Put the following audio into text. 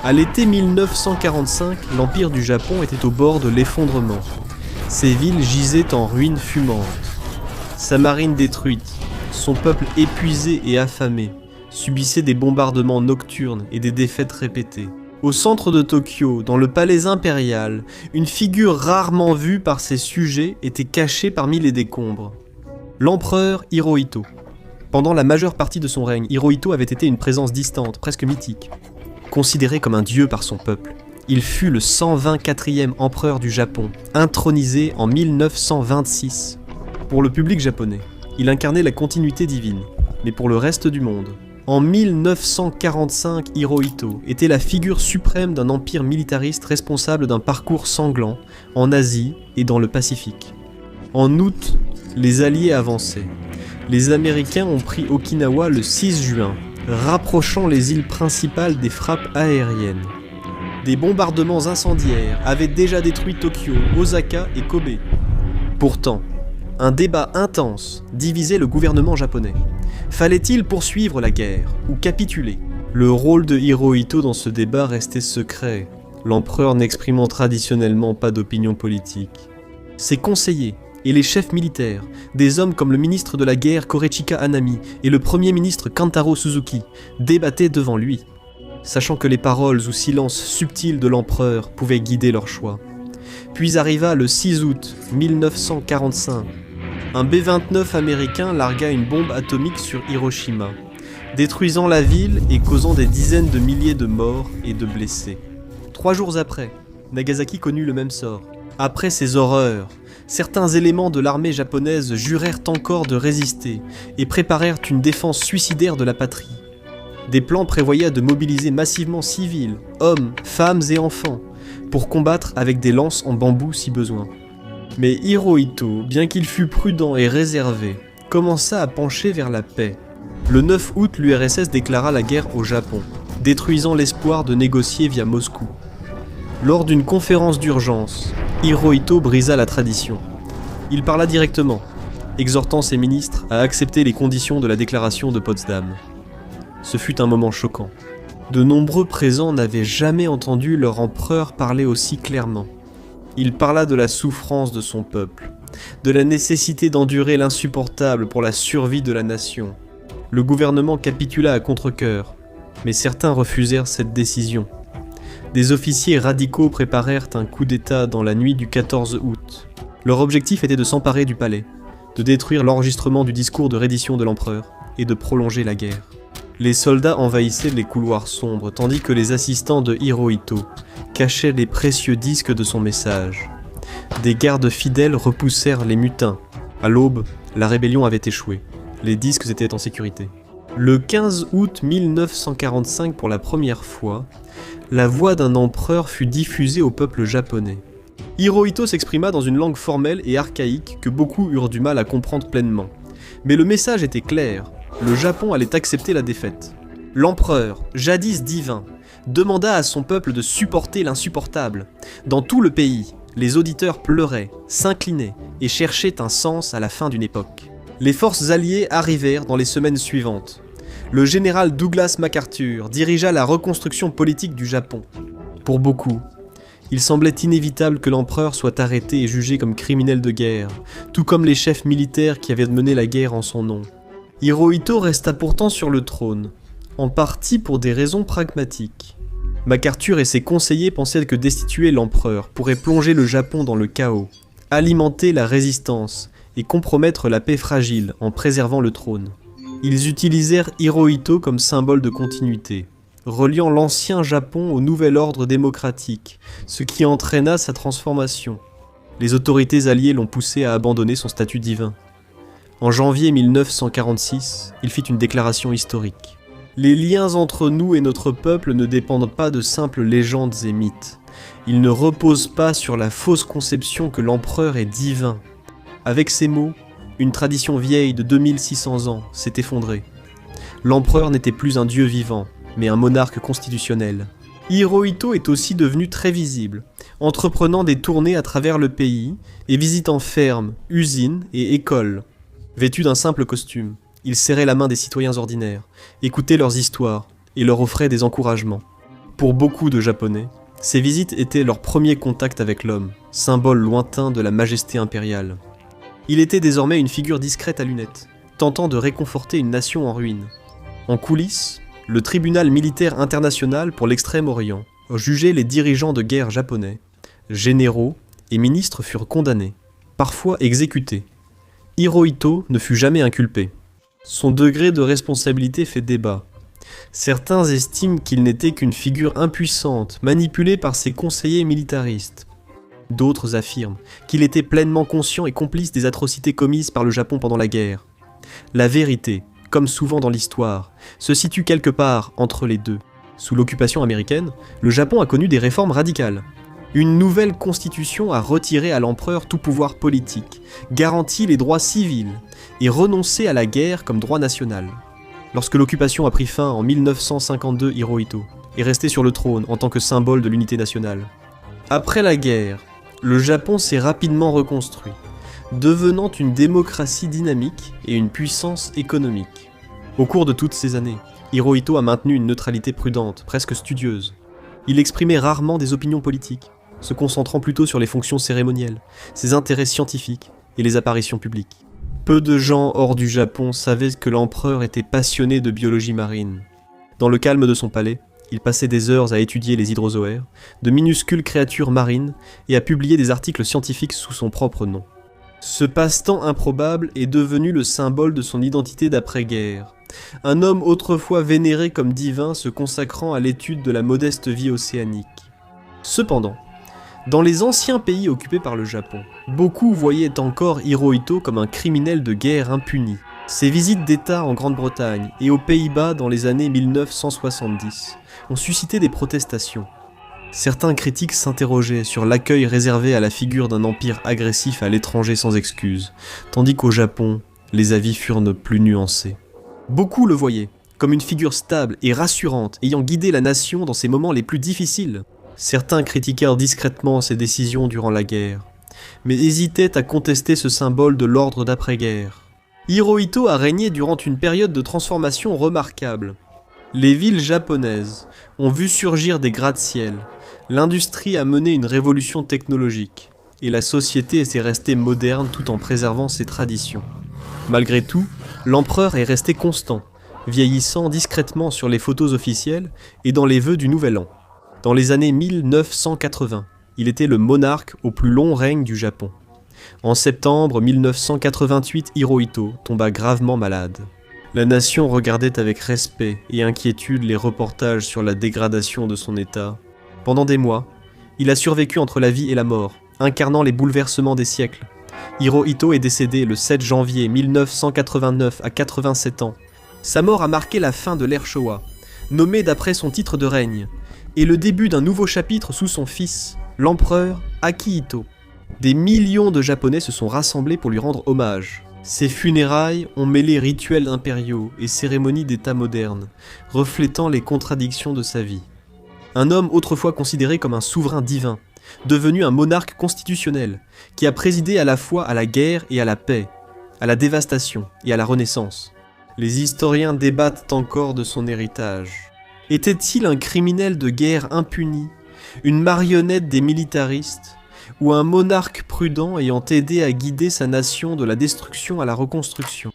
À l'été 1945, l'Empire du Japon était au bord de l'effondrement. Ses villes gisaient en ruines fumantes. Sa marine détruite, son peuple épuisé et affamé, subissait des bombardements nocturnes et des défaites répétées. Au centre de Tokyo, dans le palais impérial, une figure rarement vue par ses sujets était cachée parmi les décombres. L'empereur Hirohito. Pendant la majeure partie de son règne, Hirohito avait été une présence distante, presque mythique. Considéré comme un dieu par son peuple, il fut le 124e empereur du Japon, intronisé en 1926. Pour le public japonais, il incarnait la continuité divine, mais pour le reste du monde, en 1945, Hirohito était la figure suprême d'un empire militariste responsable d'un parcours sanglant en Asie et dans le Pacifique. En août, les Alliés avançaient. Les Américains ont pris Okinawa le 6 juin, rapprochant les îles principales des frappes aériennes. Des bombardements incendiaires avaient déjà détruit Tokyo, Osaka et Kobe. Pourtant, un débat intense divisait le gouvernement japonais. Fallait-il poursuivre la guerre ou capituler ? Le rôle de Hirohito dans ce débat restait secret, l'empereur n'exprimant traditionnellement pas d'opinion politique. Ses conseillers et les chefs militaires, des hommes comme le ministre de la guerre Korechika Hanami et le premier ministre Kantaro Suzuki, débattaient devant lui, sachant que les paroles ou silences subtils de l'empereur pouvaient guider leur choix. Puis arriva le 6 août 1945. Un B-29 américain largua une bombe atomique sur Hiroshima, détruisant la ville et causant des dizaines de milliers de morts et de blessés. 3 jours après, Nagasaki connut le même sort. Après ces horreurs, certains éléments de l'armée japonaise jurèrent encore de résister et préparèrent une défense suicidaire de la patrie. Des plans prévoyaient de mobiliser massivement civils, hommes, femmes et enfants, pour combattre avec des lances en bambou si besoin. Mais Hirohito, bien qu'il fût prudent et réservé, commença à pencher vers la paix. Le 9 août, l'URSS déclara la guerre au Japon, détruisant l'espoir de négocier via Moscou. Lors d'une conférence d'urgence, Hirohito brisa la tradition. Il parla directement, exhortant ses ministres à accepter les conditions de la déclaration de Potsdam. Ce fut un moment choquant. De nombreux présents n'avaient jamais entendu leur empereur parler aussi clairement. Il parla de la souffrance de son peuple, de la nécessité d'endurer l'insupportable pour la survie de la nation. Le gouvernement capitula à contre-cœur, mais certains refusèrent cette décision. Des officiers radicaux préparèrent un coup d'État dans la nuit du 14 août. Leur objectif était de s'emparer du palais, de détruire l'enregistrement du discours de reddition de l'empereur et de prolonger la guerre. Les soldats envahissaient les couloirs sombres, tandis que les assistants de Hirohito cachaient les précieux disques de son message. Des gardes fidèles repoussèrent les mutins. À l'aube, la rébellion avait échoué. Les disques étaient en sécurité. Le 15 août 1945, pour la première fois, la voix d'un empereur fut diffusée au peuple japonais. Hirohito s'exprima dans une langue formelle et archaïque que beaucoup eurent du mal à comprendre pleinement. Mais le message était clair. Le Japon allait accepter la défaite. L'empereur, jadis divin, demanda à son peuple de supporter l'insupportable. Dans tout le pays, les auditeurs pleuraient, s'inclinaient et cherchaient un sens à la fin d'une époque. Les forces alliées arrivèrent dans les semaines suivantes. Le général Douglas MacArthur dirigea la reconstruction politique du Japon. Pour beaucoup, il semblait inévitable que l'empereur soit arrêté et jugé comme criminel de guerre, tout comme les chefs militaires qui avaient mené la guerre en son nom. Hirohito resta pourtant sur le trône, en partie pour des raisons pragmatiques. MacArthur et ses conseillers pensaient que destituer l'empereur pourrait plonger le Japon dans le chaos, alimenter la résistance et compromettre la paix fragile en préservant le trône. Ils utilisèrent Hirohito comme symbole de continuité, reliant l'ancien Japon au nouvel ordre démocratique, ce qui entraîna sa transformation. Les autorités alliées l'ont poussé à abandonner son statut divin. En janvier 1946, il fit une déclaration historique. Les liens entre nous et notre peuple ne dépendent pas de simples légendes et mythes. Ils ne reposent pas sur la fausse conception que l'empereur est divin. Avec ces mots, une tradition vieille de 2600 ans s'est effondrée. L'empereur n'était plus un dieu vivant, mais un monarque constitutionnel. Hirohito est aussi devenu très visible, entreprenant des tournées à travers le pays et visitant fermes, usines et écoles. Vêtu d'un simple costume, il serrait la main des citoyens ordinaires, écoutait leurs histoires et leur offrait des encouragements. Pour beaucoup de Japonais, ces visites étaient leur premier contact avec l'homme, symbole lointain de la majesté impériale. Il était désormais une figure discrète à lunettes, tentant de réconforter une nation en ruine. En coulisses, le tribunal militaire international pour l'Extrême-Orient jugeait les dirigeants de guerre japonais. Généraux et ministres furent condamnés, parfois exécutés. Hirohito ne fut jamais inculpé. Son degré de responsabilité fait débat. Certains estiment qu'il n'était qu'une figure impuissante, manipulée par ses conseillers militaristes. D'autres affirment qu'il était pleinement conscient et complice des atrocités commises par le Japon pendant la guerre. La vérité, comme souvent dans l'histoire, se situe quelque part entre les deux. Sous l'occupation américaine, le Japon a connu des réformes radicales. Une nouvelle constitution a retiré à l'empereur tout pouvoir politique, garanti les droits civils et renoncé à la guerre comme droit national. Lorsque l'occupation a pris fin en 1952, Hirohito est resté sur le trône en tant que symbole de l'unité nationale. Après la guerre, le Japon s'est rapidement reconstruit, devenant une démocratie dynamique et une puissance économique. Au cours de toutes ces années, Hirohito a maintenu une neutralité prudente, presque studieuse. Il exprimait rarement des opinions politiques, se concentrant plutôt sur les fonctions cérémonielles, ses intérêts scientifiques et les apparitions publiques. Peu de gens hors du Japon savaient que l'empereur était passionné de biologie marine. Dans le calme de son palais, il passait des heures à étudier les hydrozoaires, de minuscules créatures marines, et à publier des articles scientifiques sous son propre nom. Ce passe-temps improbable est devenu le symbole de son identité d'après-guerre. Un homme autrefois vénéré comme divin se consacrant à l'étude de la modeste vie océanique. Cependant, dans les anciens pays occupés par le Japon, beaucoup voyaient encore Hirohito comme un criminel de guerre impuni. Ses visites d'État en Grande-Bretagne et aux Pays-Bas dans les années 1970 ont suscité des protestations. Certains critiques s'interrogeaient sur l'accueil réservé à la figure d'un empire agressif à l'étranger sans excuse, tandis qu'au Japon, les avis furent plus nuancés. Beaucoup le voyaient comme une figure stable et rassurante ayant guidé la nation dans ses moments les plus difficiles. Certains critiquèrent discrètement ses décisions durant la guerre, mais hésitaient à contester ce symbole de l'ordre d'après-guerre. Hirohito a régné durant une période de transformation remarquable. Les villes japonaises ont vu surgir des gratte-ciel, l'industrie a mené une révolution technologique, et la société s'est restée moderne tout en préservant ses traditions. Malgré tout, l'empereur est resté constant, vieillissant discrètement sur les photos officielles et dans les vœux du Nouvel An. Dans les années 1980, il était le monarque au plus long règne du Japon. En septembre 1988, Hirohito tomba gravement malade. La nation regardait avec respect et inquiétude les reportages sur la dégradation de son état. Pendant des mois, il a survécu entre la vie et la mort, incarnant les bouleversements des siècles. Hirohito est décédé le 7 janvier 1989 à 87 ans. Sa mort a marqué la fin de l'ère Showa, nommée d'après son titre de règne, et le début d'un nouveau chapitre sous son fils, l'empereur Akihito. Des millions de Japonais se sont rassemblés pour lui rendre hommage. Ses funérailles ont mêlé rituels impériaux et cérémonies d'État modernes, reflétant les contradictions de sa vie. Un homme autrefois considéré comme un souverain divin, devenu un monarque constitutionnel, qui a présidé à la fois à la guerre et à la paix, à la dévastation et à la renaissance. Les historiens débattent encore de son héritage. Était-il un criminel de guerre impuni, une marionnette des militaristes, ou un monarque prudent ayant aidé à guider sa nation de la destruction à la reconstruction?